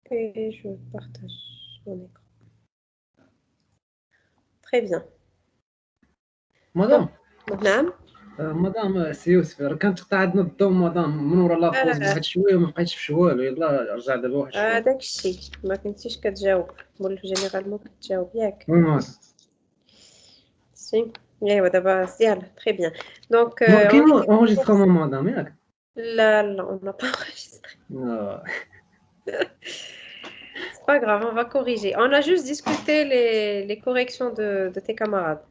Et je partage mon écran. Très bien. مدام نعم. مدام سي يوسف راه كانت قطعتنا الضو مدام من ورا لابوز واحد شويه وما بقيتش في والو يلاه رجع دابا واحد شويه داك الشيء ما كنتيش كتجاوب ولا في جينيرالمون كتجاوب ياك سي ايوا دابا يلا تري بيان دونك كاين انجسترومون مدام ياك لا on n'a pas enregistré. C'est pas grave, on va corriger. On a juste discuté les corrections de tes camarades.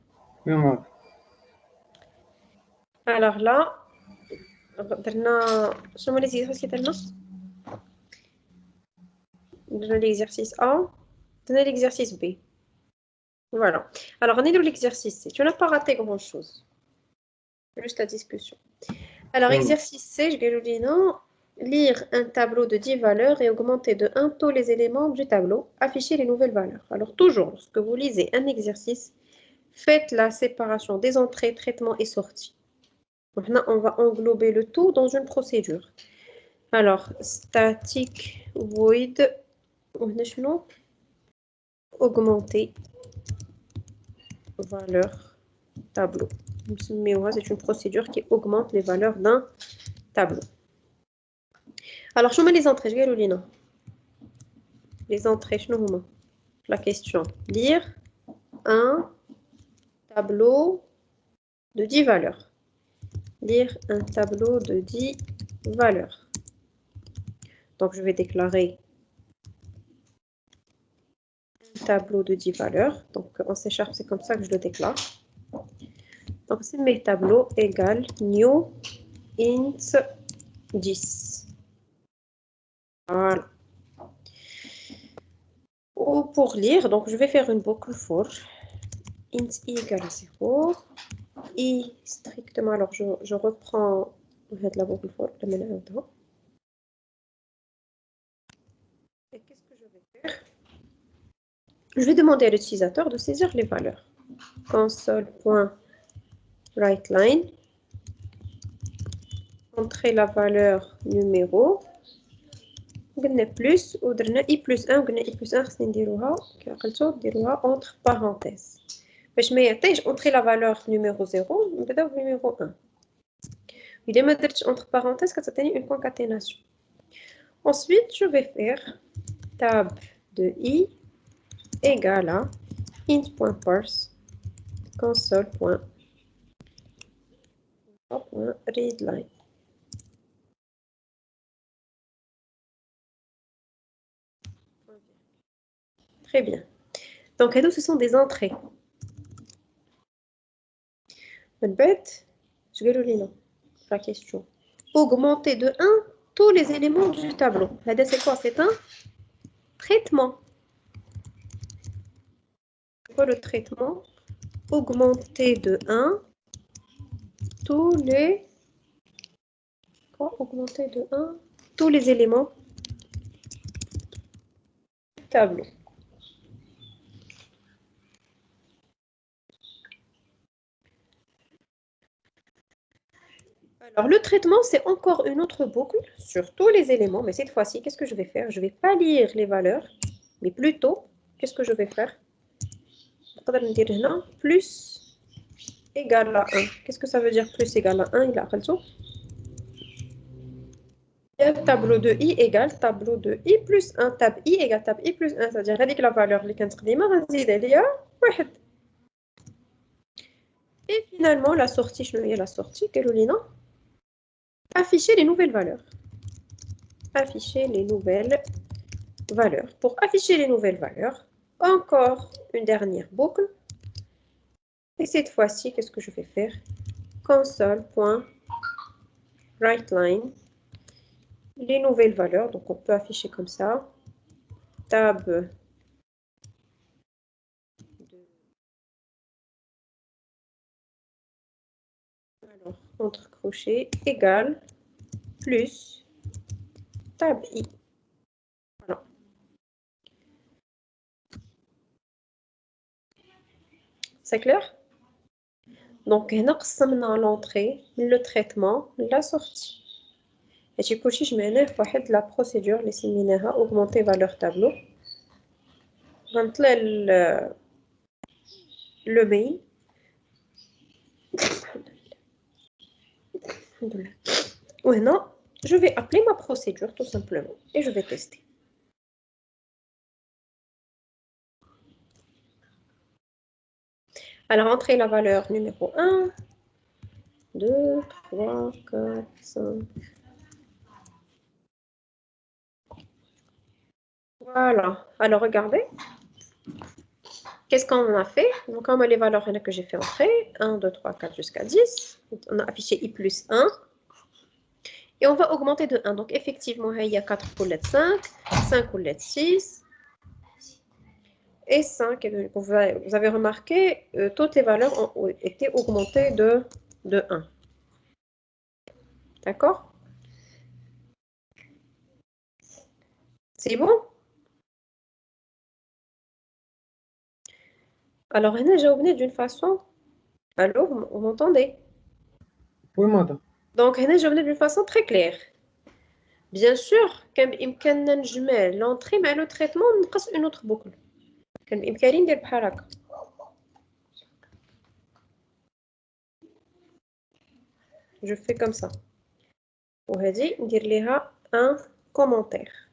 Alors là, شنو هما les exercices اللي درنا؟ درنا l'exercice A, درنا l'exercice B. Voilà. Alors, on est dans l'exercice C. Tu n'as pas raté grand-chose. Juste la discussion. Alors, exercice C, je vais dire non. Lire un tableau de 10 valeurs et augmenter de 1 tous les éléments du tableau. Afficher les nouvelles valeurs. Alors, toujours, lorsque vous lisez un exercice, faites la séparation des entrées, traitements et sorties. Maintenant, on va englober le tout dans une procédure. Alors, static void, augmenter valeur tableau. C'est une procédure qui augmente les valeurs d'un tableau. Alors, je mets les entrées. Je vais les entrées, je mets la question. Lire un tableau de 10 valeurs. Lire un tableau de 10 valeurs. Donc, je vais déclarer un tableau de 10 valeurs. Donc, en C#, c'est comme ça que je le déclare. Donc, c'est mes tableaux égale new int 10. Voilà. Ou pour lire, donc je vais faire une boucle for int i égale 0, i strictement, alors je reprends la boucle for, et qu'est-ce que je vais faire? Je vais demander à l'utilisateur de saisir les valeurs. Console.writeLine, entrer la valeur numéro, plus ou i plus 1 i plus 1 نديروها entre parenthèses. باش ما يعطيش entrer la valeur numéro 0 نبداو numéro 1. إذا ما درتش entre parenthèses كتعطيني une concaténation. Ensuite, je vais faire tab de i égale à int.parse console.readline. Très bien. Donc, ce sont des entrées. Bête, je vais le lire. La question. Augmenter de 1 tous les éléments du tableau. Là, c'est quoi? C'est un traitement. C'est quoi le traitement? Augmenter de 1 tous les... Quoi? Augmenter de 1 tous les éléments du tableau. Alors, le traitement, c'est encore une autre boucle sur tous les éléments. Mais cette fois-ci, qu'est-ce que je vais faire? Je ne vais pas lire les valeurs, mais plutôt, qu'est-ce que je vais faire? Plus égale à 1. Qu'est-ce que ça veut dire plus égale à 1? Il a tableau de i égale tableau de i plus 1. Tab i égale tab i plus 1. C'est-à-dire que la valeur اللي كنستخدمها غنزيد عليها 1. Et finalement, la sortie, je vais la sortie, afficher les nouvelles valeurs. Afficher les nouvelles valeurs. Pour afficher les nouvelles valeurs, encore une dernière boucle. Et cette fois-ci, qu'est-ce que je vais faire? Console.writeLine. Les nouvelles valeurs, donc on peut afficher comme ça. Tab alors, entre crochets égale plus tab i. Voilà. C'est clair? Donc, on a l'entrée, le traitement, la sortie. هادشي كلشي جمعناه فواحد لا بروسيدور اللي سميناها augmenter valeur tableau. غنطلع le main. Alhamdoulilah. وهنا je vais appeler ma procédure tout simplement et je vais tester. Alors entrez la valeur numéro 1, 2, 3, 4, 5. Voilà. Alors regardez. Qu'est-ce qu'on a fait? Donc, on a les valeurs que j'ai fait entrer. 1, 2, 3, 4 jusqu'à 10. On a affiché i plus 1. Et on va augmenter de 1. Donc, effectivement, il y a 4 coulettes 5, 5 coulettes 6 et 5. Et donc, vous avez remarqué, toutes les valeurs ont été augmentées de 1. D'accord? C'est bon? Alors, j'ai oublié d'une façon. Allô, vous m'entendez? Oui, madame. Donc, j'ai oublié d'une façon très claire. Bien sûr, كان بإمكاننا نجمع l'entrée مع le traitement ونقص une autre boucle. كان بإمكاني ندير بحال هكا. Je fais comme ça. وهذه ندير ليها un commentaire.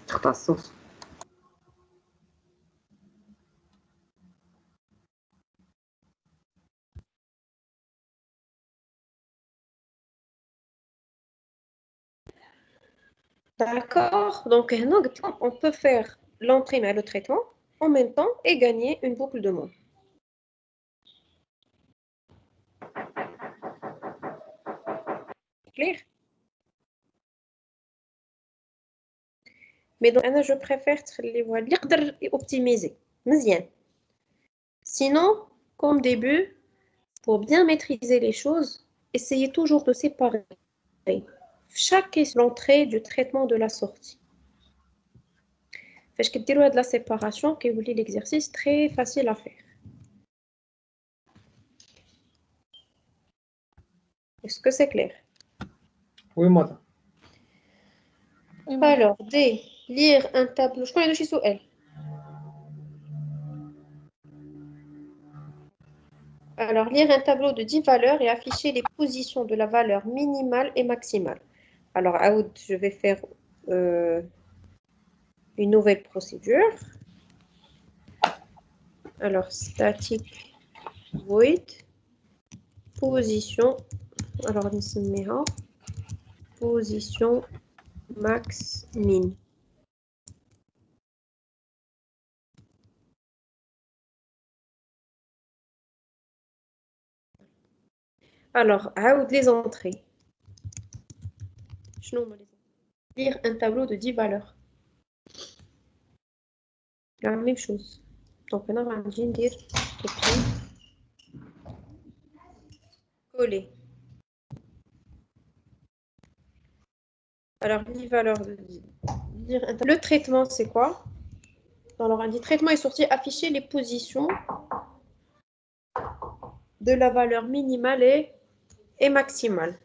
تختصص. D'accord. Donc, on peut faire l'entrée mais le traitement en même temps et gagner une boucle de mots. Clair? Mais donc, je préfère les voir optimiser. Sinon, comme début, pour bien maîtriser les choses, essayez toujours de séparer chaque l'entrée du traitement de la sortie. Parce que de la séparation, qui est l'exercice très facile à faire. Est-ce que c'est clair? Oui, madame. Alors, D, lire un tableau. Je connais le sous L. Alors, lire un tableau de 10 valeurs et afficher les positions de la valeur minimale et maximale. Alors, je vais faire une nouvelle procédure. Alors, static void, position. Alors, position max min. Alors, les entrées. Lire un tableau de 10 valeurs. La même chose. Donc, maintenant, on va dire copier, coller. Alors, 10 valeurs de lire un tableau. Le traitement, c'est quoi? Alors, on dit traitement est sorti afficher les positions de la valeur minimale et maximale.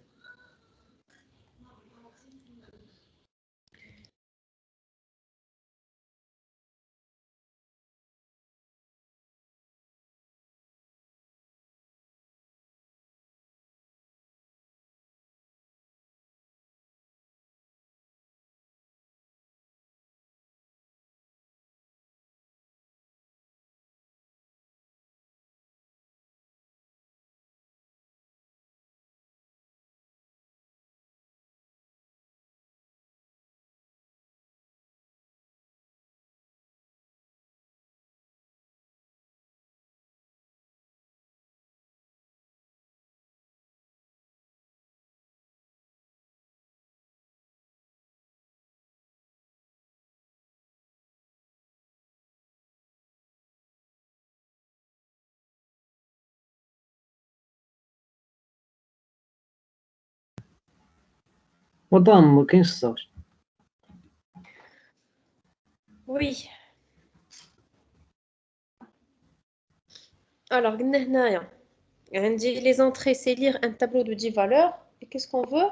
مدام ما كاينش الصوت. Oui. Alors, قلنا هنايا عندي les entrées, c'est lire un tableau de 10 valeurs. Et qu'est-ce qu'on veut?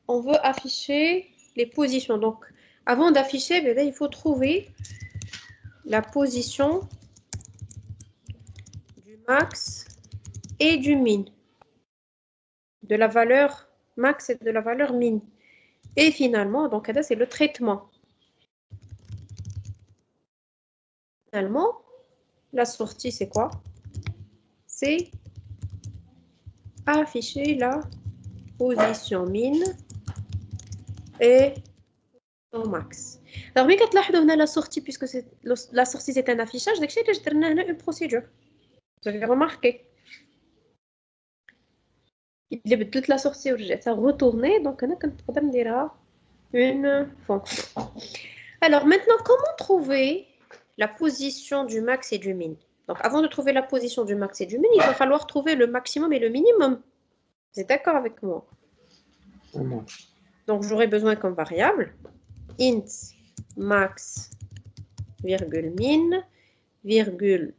On veut afficher les positions. Donc, avant d'afficher, ben là, il faut trouver la position du max et du min. De la valeur max et de la valeur min. Et finalement, donc là, c'est le traitement. Finalement, la sortie, c'est quoi? C'est afficher la position min et au max. Alors, mais quand là, la sortie, puisque la sortie, c'est un affichage, donc c'est une procédure. Vous avez remarqué? Il est toute la sortie, ça a retourné, donc on a une fonction. Alors, maintenant, comment trouver la position du max et du min? Donc, avant de trouver la position du max et du min, il va falloir trouver le maximum et le minimum. Vous êtes d'accord avec moi? Donc, j'aurai besoin comme variable int max, virgule min, virgule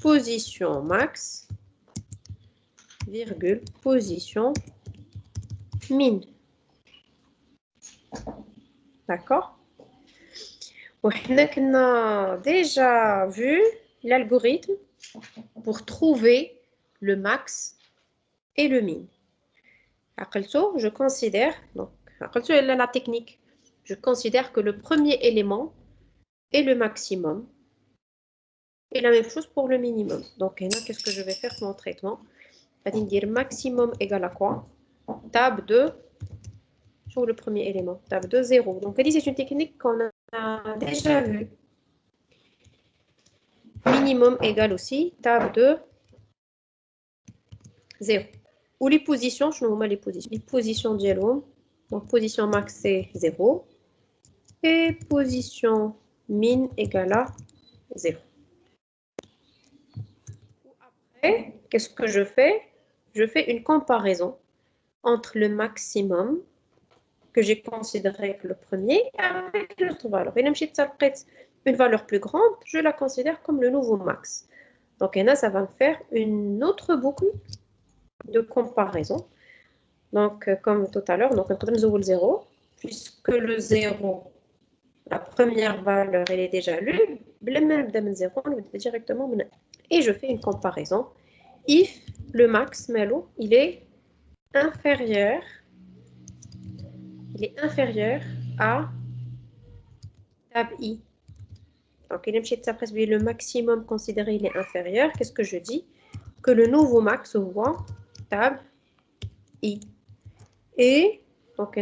position max, virgule position min. D'accord? On a déjà vu l'algorithme pour trouver le max et le min. Je considère, donc, la technique, je considère que le premier élément est le maximum et la même chose pour le minimum. Donc, qu'est-ce que je vais faire pour mon traitement? Je vais dire maximum égale à quoi? Tab de, sur le premier élément, tab de 0. Donc, c'est une technique qu'on a déjà vue. Minimum égale aussi tab de 0. Ou les positions, je ne les positions. Les positions dialogue. Donc, position max, c'est 0. Et position min égale à 0. Après, qu'est-ce que je fais? Je fais une comparaison entre le maximum que j'ai considéré que le premier avec l'autre valeur. Et une valeur plus grande, je la considère comme le nouveau max. Donc, là, ça va me faire une autre boucle de comparaison. Donc, comme tout à l'heure, donc on trouve le 0, puisque le 0, la première valeur, elle est déjà lue, directement. Et je fais une comparaison. If le max, Melo, il est inférieur à tab i. Donc, le maximum considéré, il est inférieur. Qu'est-ce que je dis? Que le nouveau max voit tab i. Et donc,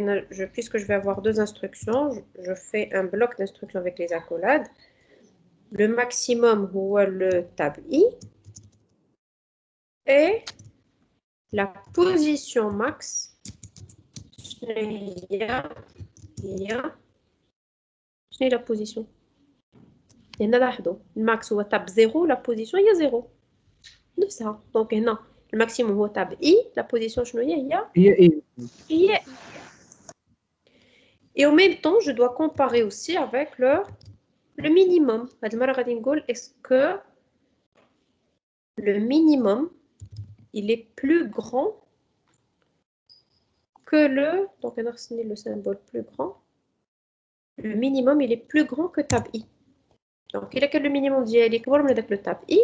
puisque je vais avoir deux instructions, je fais un bloc d'instructions avec les accolades. Le maximum voit le tab i et la position max. C'est la position. Et le max ou tab 0, la position il y a 0. C'est ça. Donc non, le maximum ou tab i, la position il y a. Et en même temps, je dois comparer aussi avec le minimum. Est-ce que le minimum, il est plus grand que le... Donc, on a le symbole plus grand. Le minimum, il est plus grand que tab i. Donc, il y a que le minimum avec le tab i.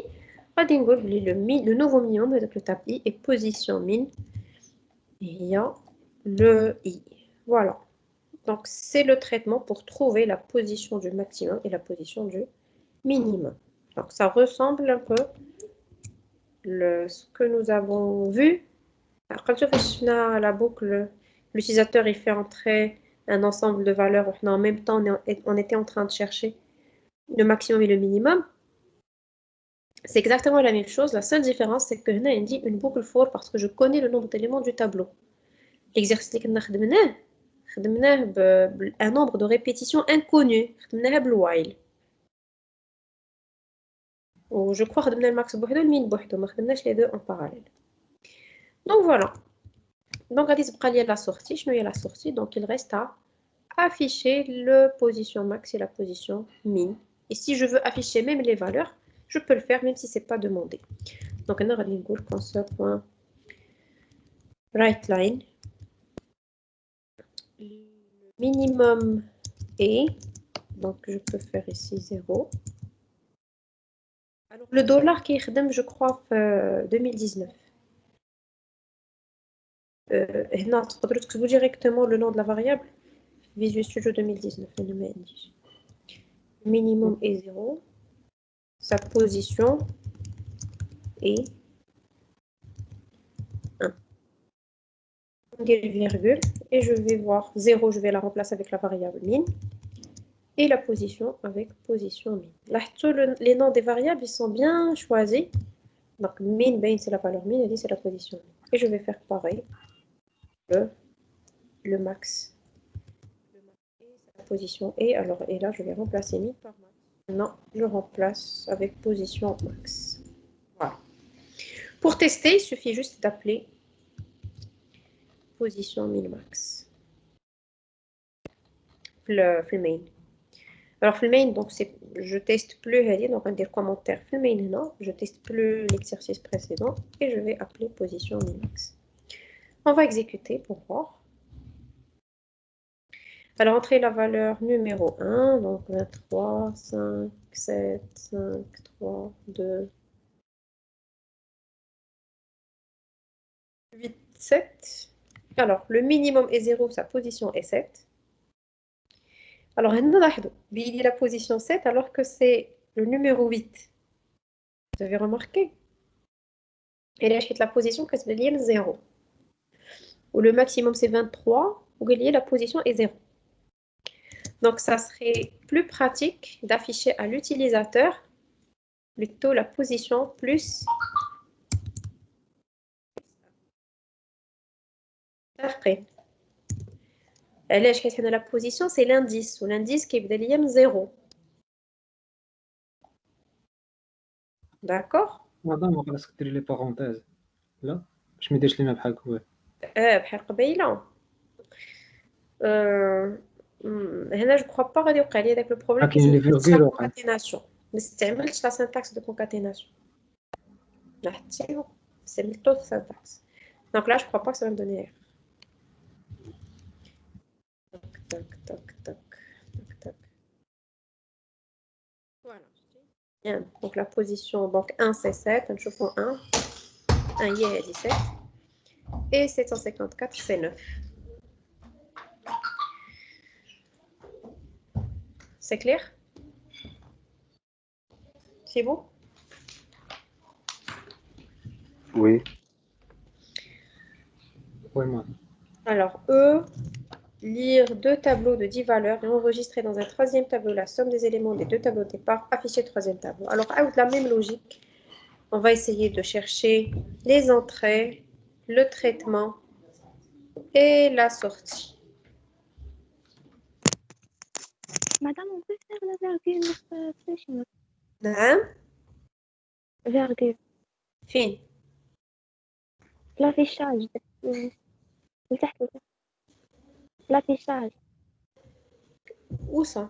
Le nouveau minimum avec le tab i et position min. Il y a le i. Voilà. Donc, c'est le traitement pour trouver la position du maximum et la position du minimum. Donc, ça ressemble un peu ce que nous avons vu. Après, la boucle, l'utilisateur il fait entrer un ensemble de valeurs. En même temps, on était en train de chercher le maximum et le minimum. C'est exactement la même chose. La seule différence, c'est que là, il dit une boucle for parce que je connais le nombre d'éléments du tableau. L'exercice que nous avons fait, un nombre de répétitions inconnues. while. Ou je crois que le max et le min, les deux en parallèle. Donc voilà. Donc, la sortie, je vais la sortie, donc il reste à afficher la position max et la position min. Et si je veux afficher même les valeurs, je peux le faire même si ce n'est pas demandé. Donc, on a console.writeLine. Minimum est, donc je peux faire ici 0. Alors, le dollar qui est, je crois, 2019. Non, tu directement le nom de la variable. Visual Studio 2019. Minimum est 0. Sa position est 1. On dit virgule et je vais voir 0, je vais la remplacer avec la variable min. Et la position avec position min. Là, tous les noms des variables, ils sont bien choisis. Donc, min, ben, c'est la valeur min, et c'est la position min. Et je vais faire pareil. Le max. La position et alors, et là, je vais remplacer min par max. Non, je remplace avec position max. Voilà. Pour tester, il suffit juste d'appeler position min max. Le main. Alors, le main, donc, je teste plus, donc on va dire commentaire. Le main, non, je teste plus l'exercice précédent et je vais appeler position min max. On va exécuter pour voir. Alors, entrer la valeur numéro 1, donc 23, 5, 7, 5, 3, 2, 8, 7. Alors, le minimum est 0, sa position est 7. Alors, il y a la position 7 alors que c'est le numéro 8. Vous avez remarqué? Et là, je la position que c'est lié 0. Ou le maximum c'est 23, ou il y a la position est 0. Donc, ça serait plus pratique d'afficher à l'utilisateur plutôt la position plus après. Là, je questionne la position, c'est l'indice, ou l'indice qui est lié 0. D'accord? مدام خلاص ديري لي بارونتيز لا باش ما يديرش لينا بحال هكا بحال قبيله. هنا je crois pas غادي يوقع لي داك لو بروبليم كاين لي فيرغول وقع concaténation. ما استعملتش لا syntaxe de concaténation. لا حتى c'est l'autre syntaxe. Donc là, je crois pas que ça va me donner erreur. Tac, tac, tac, tac, tac. Voilà. Bien. Donc la position, donc 1 c'est 7, je prends 1. 1 y est 17. Et 754 c'est 9. C'est clair? C'est bon? Oui. وي ما Alors, lire deux tableaux de 10 valeurs et enregistrer dans un troisième tableau la somme des éléments des deux tableaux de départ, afficher le troisième tableau. Alors, avec la même logique, on va essayer de chercher les entrées, le traitement et la sortie. Madame, on peut faire la virgule flèche. نعم Virgule. فين L'affichage. لتحت. L'affichage. où ça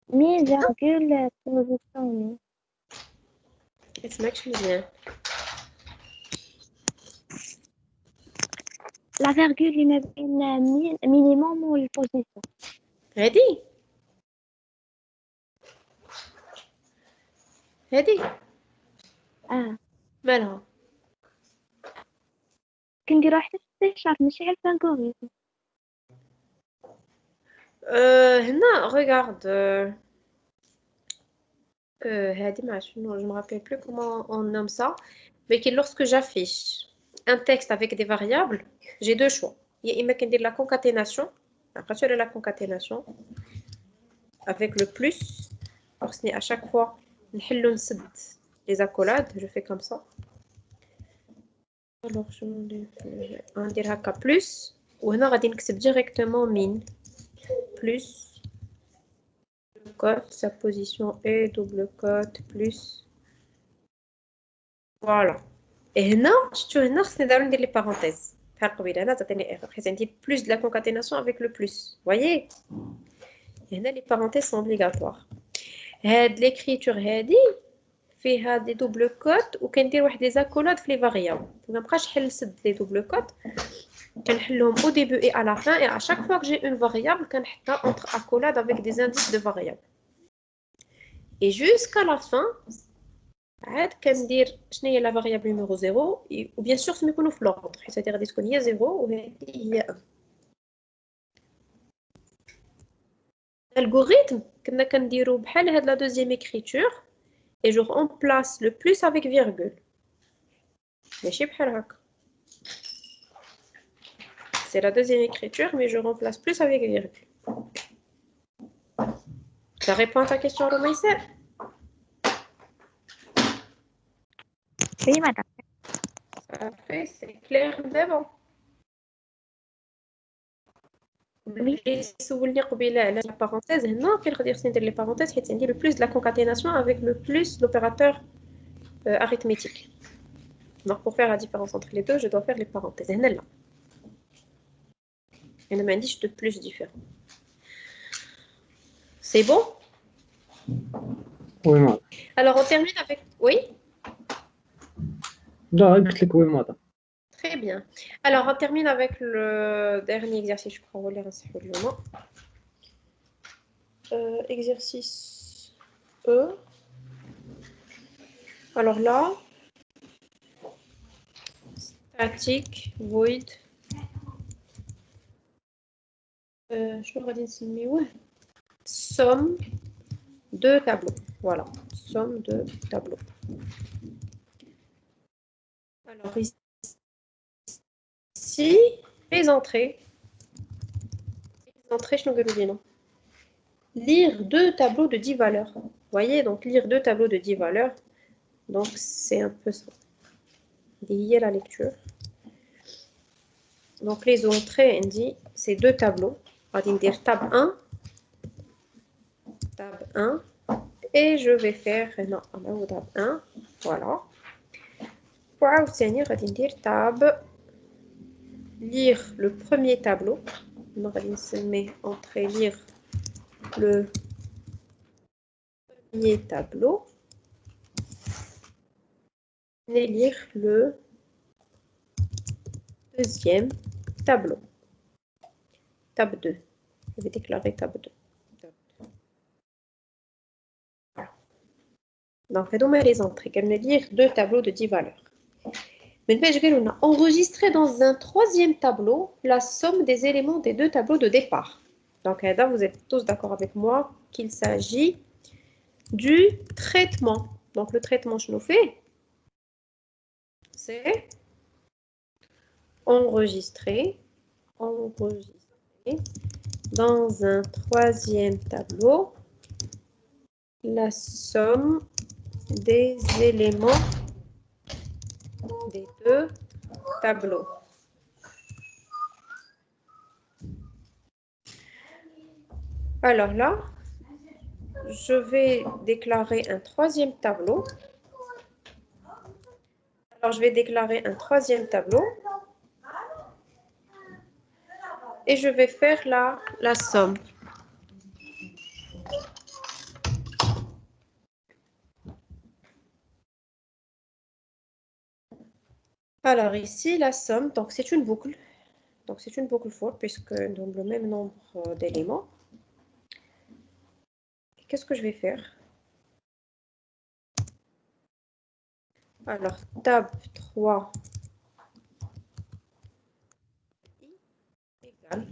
مين virgule position. اسمعكش مزيان La virgule اللي ما بين minimum والposition. هادي مالها كنديرو حتى في الشارت ماشي على الالغوريثم. هنا regarde هادي ما عرفتش شنو je me rappelle plus comment on nomme ça mais lorsque j'affiche un texte avec des variables j'ai deux choix يا اما كندير la concaténation après sur la concaténation avec le plus خصني à chaque fois نحلو نسد les accolades je fais comme ça alors je vais dire هكا plus وهنا غادي نكتب directement min plus cote, sa position est double cote plus voilà et هنا شفتوا هنا خصني دابا ندير لي parenthèses Plus de la concaténation avec le plus. Voyez? Et là, les parenthèses sont obligatoires. L'écriture فيها des doubles cotes وكندير واحد des accolades في les variables. ما بقاش حل سد les doubles cotes. كنحلهم au début et à la fin et à chaque fois que j'ai une variable كنحطها entre accolades avec des indices de variables. Et jusqu'à la fin عاد كندير شنو هي la variable numéro 0 ou bien sûr سما يكونوا في l'ordre. C'est-à-dire غادي تكون هي 0 وهذه هي 1. L'algorithme كنا كنديرو بحال هاد la deuxième écriture et je remplace le plus avec virgule. ماشي بحال هكا. C'est la deuxième écriture, mais je remplace plus avec virgule. Ça répond à ta question, Romaïsa? Oui, madame. Ça fait, c'est clair d'abord. Oui. سولني قبيله على la parenthèse. هنا كي نقدر ندير les parenthèses حيت عندي le plus de la concaténation avec le plus l'opérateur arithmétique. Donc pour faire la différence entre les deux, je dois faire les parenthèses. هنا لا. هنا ما عنديش de plus différent. C'est bon? Oui, madame. Alors on termine avec... Oui? لا قلت لك oui, madame. Très bien. Alors, on termine avec le dernier exercice. Je crois relire exercice E. Alors là, statique, void. Je vais redessiner, ouais. Somme de tableaux. Voilà, somme de tableaux. Alors ici, les entrées. Les entrées, je ne sais pas. Lire deux tableaux de 10 valeurs. Vous voyez, donc lire deux tableaux de 10 valeurs. Donc c'est un peu ça. Lier la lecture. Donc les entrées, on dit, c'est deux tableaux. On va dire tab 1. Tab 1. Et je vais faire, non, tab 1. Voilà. Pour obtenir, on va dire tab. Lire le premier tableau. On va dire entrée, lire le premier tableau. Et lire le deuxième tableau. Tab 2. Je vais déclarer tab 2. Voilà. Donc, on les entrées. On va lire deux tableaux de 10 valeurs. Maintenant, je vais enregistrer dans un troisième tableau la somme des éléments des deux tableaux de départ. Donc, là, vous êtes tous d'accord avec moi qu'il s'agit du traitement. Donc, le traitement, je nous fais, c'est enregistrer dans un troisième tableau la somme des éléments des deux tableaux. Alors là, je vais déclarer un troisième tableau. Alors, je vais déclarer un troisième tableau. Et je vais faire la somme. Alors ici, la somme, donc c'est une boucle. Donc c'est une boucle for puisque nous avons le même nombre d'éléments. Qu'est-ce que je vais faire? Alors, tab 3 égale.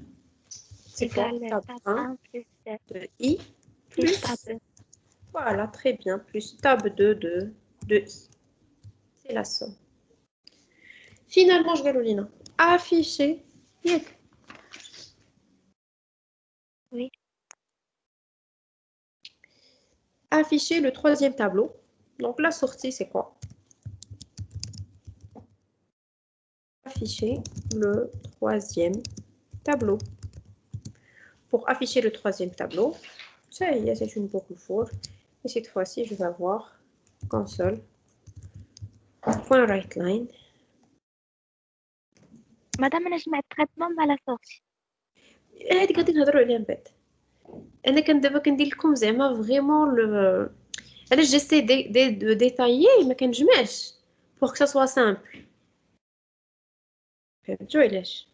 C'est quoi? Tab 1 plus de i plus tab 2. Voilà, très bien. Plus tab 2 de i. C'est la somme. Finalement, je vais le afficher. Oui. Afficher le troisième tableau. Donc la sortie, c'est quoi? Afficher le troisième tableau. Pour afficher le troisième tableau, ça y est, c'est une boucle for. Et cette fois-ci, je vais avoir console.writeLine. Madame, أنا جمعت traitement مع la sortie. هادي غادي نهضروا عليها من بعد. انا دابا كندير لكم زعما فريمون لو علاش جيسي دو ديتايي ما كنجمعش pour que ça soit simple. فهمتوا علاش؟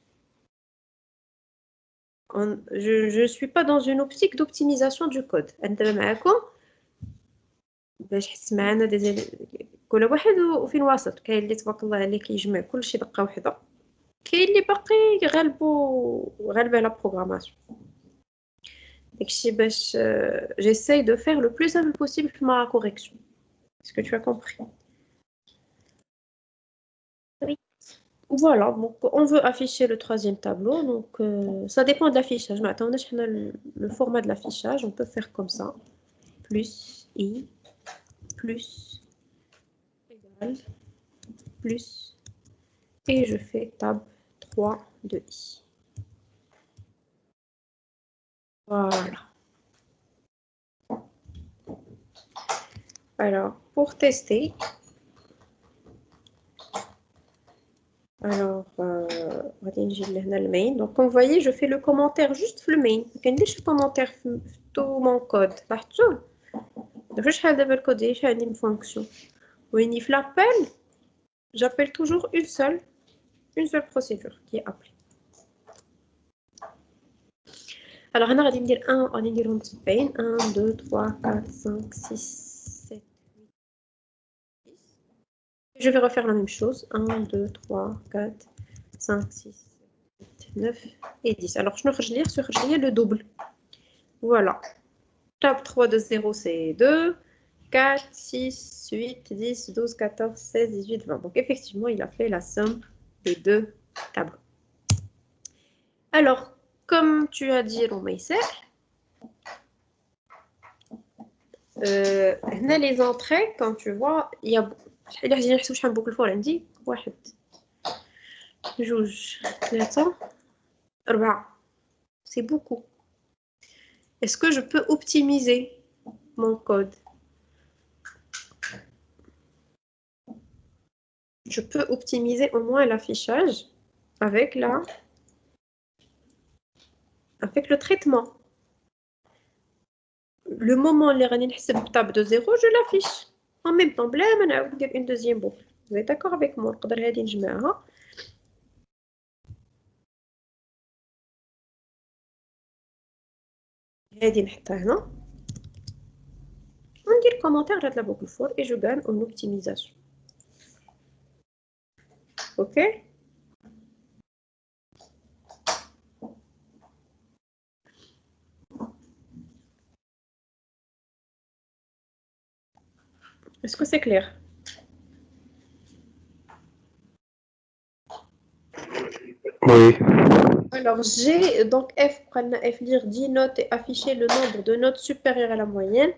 Je suis pas dans une optique d'optimisation du code. أنا معاكم باش حس معنا كل واحد وفين وسط. كاين اللي تبارك الله عليه كيجمع كلشي دقه وحده، كاين اللي باقي غالبه على بروغراماسيون. داكشي باش j'essaye de faire le plus simple possible pour ma correction. Est-ce que tu as compris? Oui. Voilà, donc on veut afficher le troisième tableau, donc ça dépend de l'affichage. Maintenant, on a le format de l'affichage, on peut faire comme ça, plus i, plus, égal, plus, et je fais tab 3 de i. Voilà. Alors, pour tester, alors, donc comme vous voyez, je fais le commentaire juste le main. Je fais le commentaire tout mon code. Je fais le code, je fais une fonction. Ou l'appel, j'appelle toujours une seule procédure qui est appelée. Alors, on va dire 1, on va dire un petit pain. 1, 2, 3, 4, 5, 6, 7, 8, 10. Je vais refaire la même chose. 1, 2, 3, 4, 5, 6, 7, 9 et 10. Alors, je vais lire le double. Voilà. Tab 3 de 0, c'est 2, 4, 6, 8, 10, 12, 14, 16, 18, 20. Donc, effectivement, il a fait la somme des deux tableaux. Alors, comme tu as dit, Romaïser, les entrées, quand tu vois, il y a beaucoup de fois, on dit 1, 2, 3, 4. C'est beaucoup. Est-ce que je peux optimiser mon code? Je peux optimiser au moins l'affichage avec le traitement. Le moment où les ranières tab de 0, je l'affiche. En même temps, une deuxième boucle. Vous êtes d'accord avec moi? On dit le commentaire de la boucle for et je gagne en optimisation. Ok? Est-ce que c'est clair? Oui. Alors, j'ai donc F, lire 10 notes et afficher le nombre de notes supérieur à la moyenne.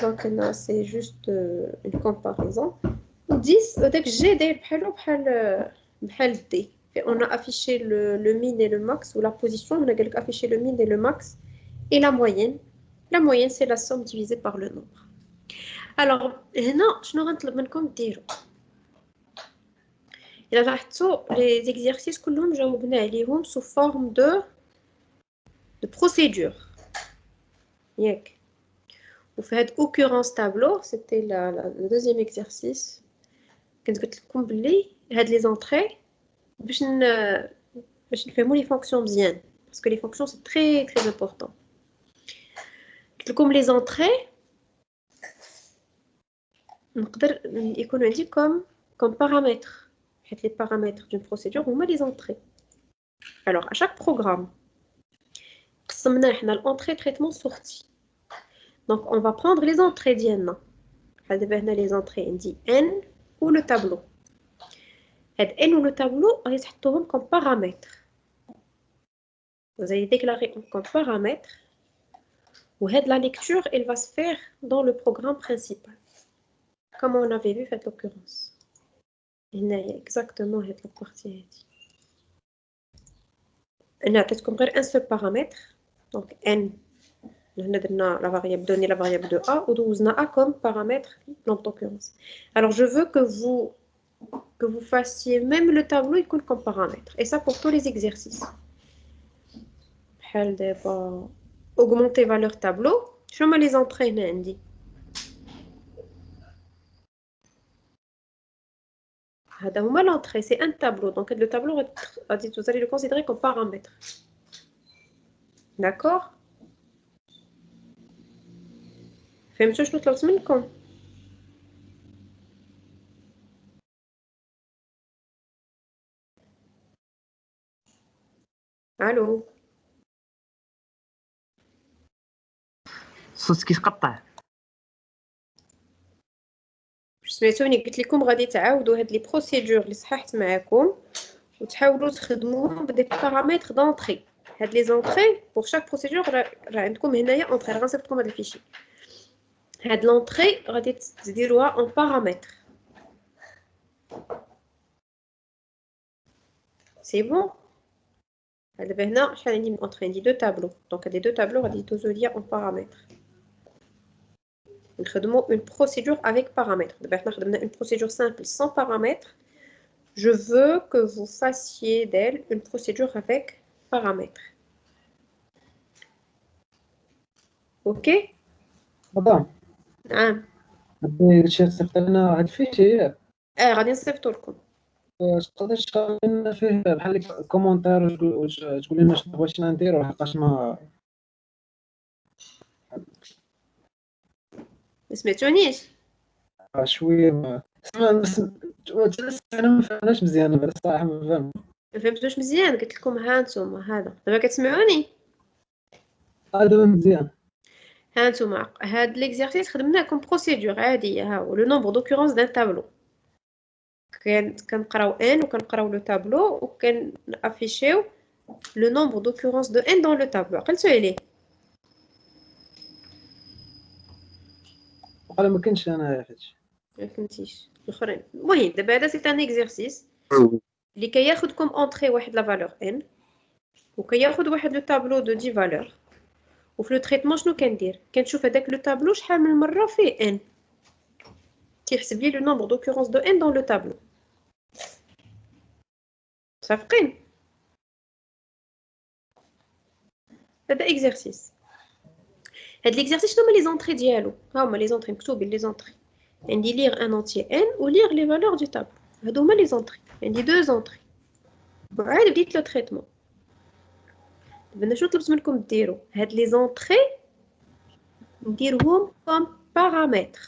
Donc, là, c'est juste une comparaison. 10, dès que j'ai des D. On a affiché le min et le max, ou la position, on a affiché le min et le max, et la moyenne. La moyenne, c'est la somme divisée par le nombre. Alors, non, je ne rentre pas comme dire. Les exercices que l'on a sous forme de procédure. Vous faites occurrence tableau, c'était le deuxième exercice. Quand vous les entrées, je fais les fonctions bien, parce que les fonctions c'est très très important. Comme les entrées, on peut dire comme paramètres. Les paramètres d'une procédure, on met les entrées. Alors, à chaque programme, on a l'entrée, traitement, sortie. Donc, on va prendre les entrées d'N. Les entrées, on dit N ou le tableau. N ou le tableau, on les met comme paramètres. Vous allez déclarer comme paramètre. Ou la lecture, elle va se faire dans le programme principal. Comme on avait vu, faites l'occurrence. Il y a exactement cette partie. On a peut-être un seul paramètre. Donc, N. On a la variable donnée, la variable de A. Ou on a A comme paramètre dans l'occurrence. Alors, je veux que vous que vous fassiez même le tableau il compte comme paramètre. Et ça pour tous les exercices. Augmenter valeur tableau. Je vais les entraîner, Andy. L'entrée, c'est un tableau. Donc, le tableau, vous allez le considérer comme paramètre. D'accord? فهمتوا شنو طلبت منكم؟ الو الصوت كيتقطع. سمعتوني قلت لكم غادي تعاودوا هاد لي بروسيدور اللي صححت معاكم وتحاولوا تخدموهم بدي بارامتر دونطري. هاد لي زونطري بور شاك بروسيدور راه عندكم هنايا اونطري غنصيفط لكم هاد الفيشي. هاد لونطري غادي تديروها اون بارامتر. سي بون. دابا هنا شحال عندي من اونطري؟ عندي دو تابلو. دونك هاد لي دو تابلو غادي يدوزو ليا اون بارامتر. نخدمو une procédure avec paramètres. دابا حنا خدمنا une procédure simple sans paramètres. Je veux que vous fassiez d'elle une procédure avec paramètres. Ok? مدام نعم. هادشي صيفط لنا هاد الفيشي غادي نصيفطو لكم. تقدر تشرح لنا فيه بحال كومونتير وتقول لنا شنو بغيتينا نديرو لحقاش ما سمعتونيش؟ شويه ما انا ما فهمناش مزيان انا الصراحه ما فاهم. ما فهمتوش مزيان. قلت لكم ها نتوما هذا دابا كتسمعوني؟ دابا مزيان. ها نتوما هاد ليكزارسيس خدمناه كوم بروسيدور عاديه. ها هو لو نومبر دوكورونس دان تابلو. كنقراو ان وكنقراو لو تابلو وكنافيشيو لو نومبر دوكورونس دو ان دون لو تابلو. عقلتو عليه؟ وقال ما كنتش انا هادشي. ما فهمتيش الاخرين. المهم دابا هذا سي ان اكزرسيس اللي كياخذ كوم اونطري واحد لا فالور ان وكياخذ واحد لو تابلو دو 10 فالور. وفي لو تريتمون شنو كندير؟ كنشوف هذاك لو تابلو شحال من مره فيه ان كيحسب لي لو نومبر دوكورونس دو ان دون لو تابلو. صافقين؟ هذا اكزرسيس. هاد ليكزرسيس شنو هما لي زونطري ديالو؟ ها هما لي زونطري مكتوبين لي زونطري. عندي لير ان اونتيي ان و لير لي فالور دو تابلو. هادو هما لي زونطري. عندي دو زونطري وعاد بديت لو تريتمون. دابا شنو طلبت منكم ديروا؟ هاد لي زونطري نديرهم كوم بارامتر.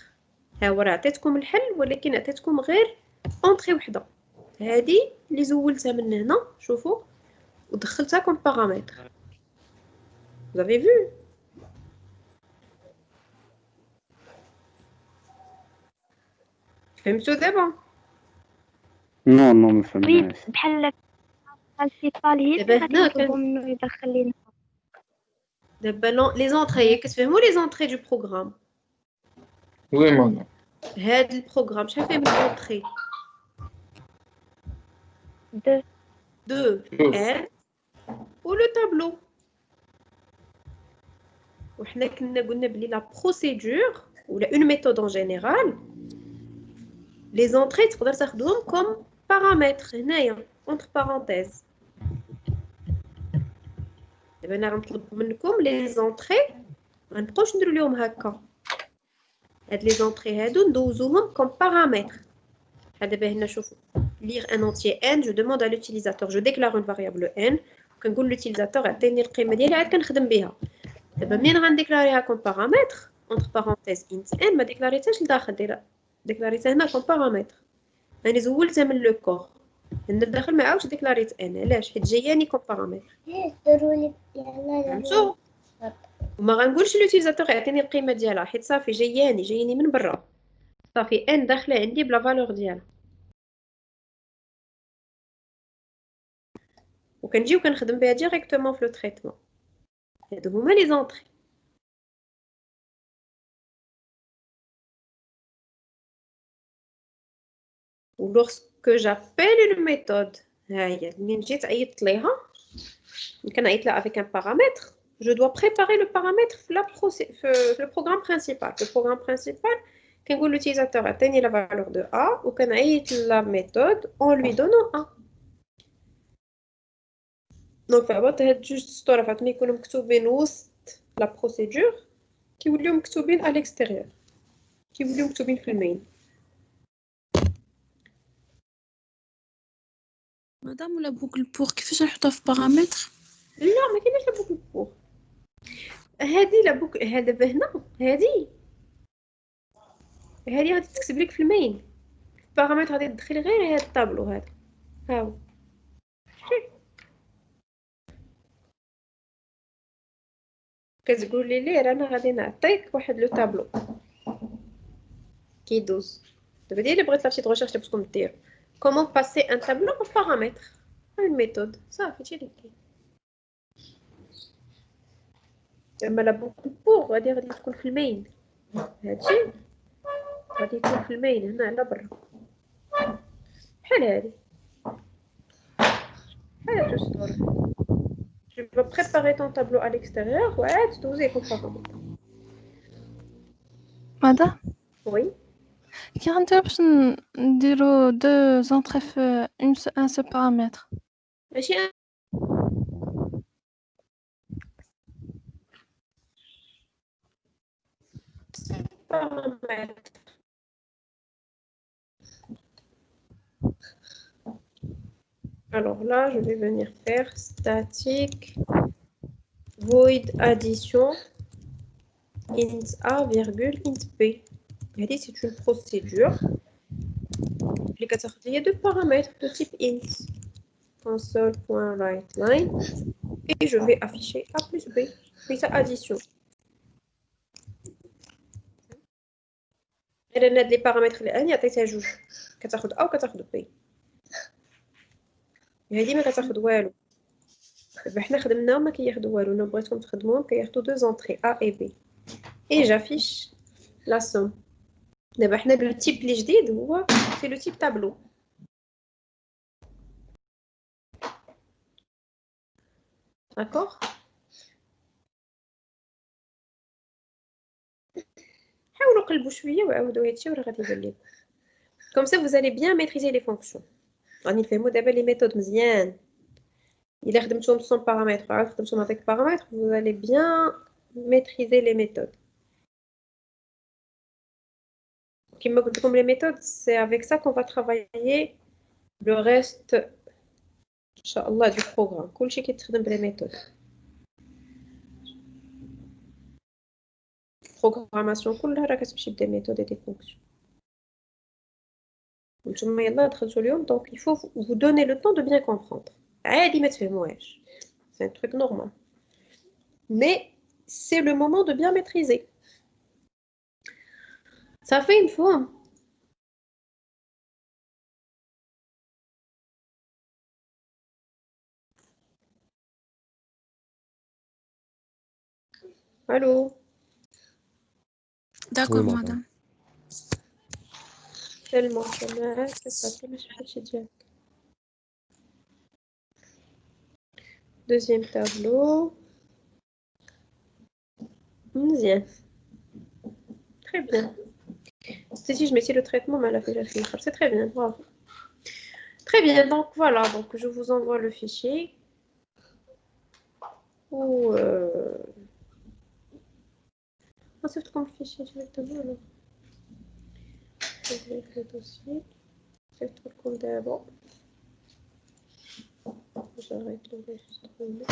ها هو راه عطيتكم الحل ولكن عطيتكم غير اونطري وحده. هادي اللي زولتها من هنا شوفوا ودخلتها كوم بارامتر. Vous avez vu? فهمتوا دابا؟ نو ما وي فهمناش. بحال البرينسيبال هي اللي دابا غادي هنا نطلبو منو يدخل لينا. دابا لي زونطري كتفهموا لي زونطري دو بروغرام. وي ماما. هاد البروغرام شحال فيه من زونطري؟ دو 2 ان ولو تابلو. وحنا كنا قلنا بلي لا بروسيدور ولا اون ميثود ان جينيرال لي زونطري تقدر تاخذهم كوم بارامتر هنايا اونتر بارونتيز. دابا انا غنطلب منكم لي زونطري ما نبقاوش نديرو ليهم هكا. هاد لي زونطري هادو ندوزوهم كوم بارامتر. دابا هنا شوفوا lire un entier n, je demande à l'utilisateur, je déclare une variable n كنقول l'utilisateur عطيني القيمه ديالها عاد كنخدم بها. دابا منين غنديكلاريها كوم بارامتر entre parenthèses int n ما ديكلاريتهاش لداخل ديكلاريتها هنا كوم بارامتر. راني زولتها من لو كور هنا لداخل ما عاودش ديكلاريت ان. علاش؟ حيت جاياني كوم بارامتر. فهمتوا؟ وما غنقولش l'utilisateur يعطيني القيمه ديالها حيت صافي جاياني من برا. صافي ان داخله عندي بلا فالور ديالها. وكنجي وكنخدم بها ديريكتومون في لو تريتمون. هادو هما لي زونطري. و lorsque j'appelle une méthode ها هي منين جيت عيطت ليها كنعيط لها avec un paramètre je dois préparer le paramètre في le programme principal. Le programme principal Quand l'utilisateur atteigne la valeur de A, ou qu'on aille la méthode en lui donnant A. Donc, tu as juste histoire de mettre la procédure qui voulait mettre à l'extérieur, qui voulait mettre le main. Madame, la boucle pour كيفاش نحطها في paramètres؟ لا ما كاينش لا بوكل بور. هذه لا بوكل هذا هنا هذه غادي تكتب لك في المين. البارامتر غادي تدخل غير هذا الطابلو هذا. ها هو. كتقول لي رانا غادي نعطيك واحد لو طابلو كيدوز. دابا ديالي اللي بغيت لاشي د ريشيرش اللي بغيتكم ديروا كومون باسي ان طابلو en paramètres. une méthode صافي هادشي اللي كاين. اما لا بوكل بور غادي تكون في المين. هادشي غادي يكون في المين هنا على برا بحال هادي بحال هاد الصورة. Tu vas préparer ton tableau à l'extérieur وعاد دوزيه في paramètres. Madame, Oui. كي غنديرو باش نديرو دو زونطري في ان سو بارامتر؟ ماشي paramètres. Alors là, je vais venir faire statique void addition int a virgule int b. C'est une procédure qui a deux paramètres de type int. Console.writeLine et je vais afficher a plus b. Puis ça addition. Elle a des paramètres اللي عطيتها جوج كتاخد a وكتاخد b. هذه ما كتاخد والو. دابا حنا خدمنا ما كياخدوا والو. انا بغيتكم تخدموهم كياخدوا دو زونطري a et b. Et j'affiche la somme. دابا حنا لو تيب اللي جديد هو في لو تيب تابلو. D'accord. حاولوا قلبوا شويه وعاودوا هادشي وراه غادي يبان لكم. Comme ça vous allez bien maîtriser les fonctions. غادي نفهموا دابا لي ميثود مزيان. إلا خدمتوهم sans paramètres عاد خدمتوهم avec paramètres vous allez bien maîtriser les méthodes. Comme je vous les méthodes, c'est avec ça qu'on va travailler le reste, Inch'Allah, du programme. Tout ce qui est les méthodes. Programmation, كلها راه كتمشي des méthodes et des fonctions. Donc il faut vous donner le temps de bien comprendre. C'est un truc normal. Mais c'est le moment de bien maîtriser. Ça fait une fois. Allô? D'accord, Oui, madame. Tellement, c'est ça, deuxième tableau. Bien. Très bien. Si je mettais le traitement, mais elle a fait la fille. C'est très bien, bravo. Très bien, donc voilà, donc je vous envoie le fichier. Ou c'est comme le fichier directement alors. Je vais faire le dossier. C'est tout comme d'abord. J'arrête l'enregistrement.